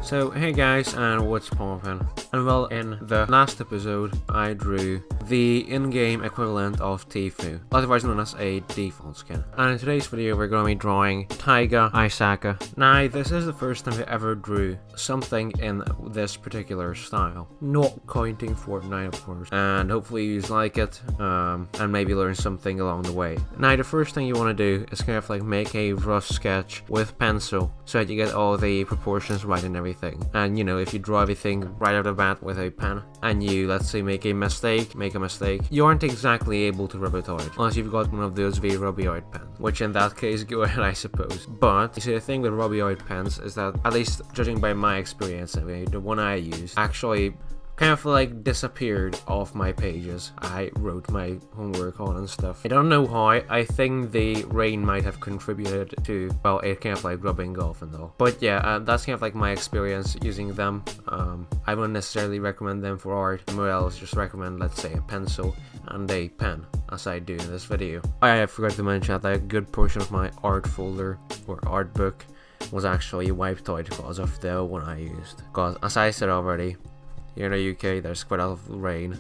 So hey guys, and what's poppin'? And well, in the last episode I drew the in-game equivalent of Tfue, otherwise known as a default skin. And in today's video we're going to be drawing Taiga Aisaka. Now this is the first time I ever drew something in this particular style, not counting Fortnite of course, and hopefully you like it and maybe learn something along the way. Now the first thing you want to do is kind of like make a rough sketch with pencil so that you get all the proportions right and everything. And you know, if you draw everything right out of the bat with a pen and you, let's say, make a mistake, you aren't exactly able to rub it out unless you've got one of those very rubby out pens, which in that case go ahead I suppose. But you see, the thing with rubby out pens is that, at least judging by my experience anyway, the one I use actually kind of like disappeared off my pages I wrote my homework on and stuff. I don't know how. I think the rain might have contributed to, well, it kind of like rubbing off and all. But yeah, that's kind of like my experience using them. I wouldn't necessarily recommend them for art. Or else just recommend, let's say, a pencil and a pen, as I do in this video. I forgot to mention that a good portion of my art folder or art book was actually wiped out because of the one I used. Because as I said already, here in the UK there's quite a lot of rain,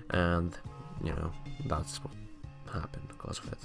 and you know, that's what happened because of it.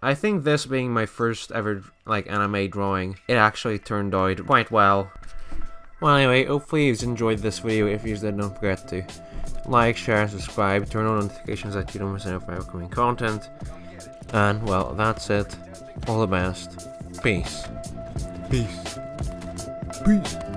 I think this being my first ever like anime drawing, it actually turned out quite well. Well, anyway, hopefully you've enjoyed this video. If you did, don't forget to like, share, and subscribe. Turn on notifications so that you don't miss any of my upcoming content. And well, that's it. All the best. Peace. Peace. Peace.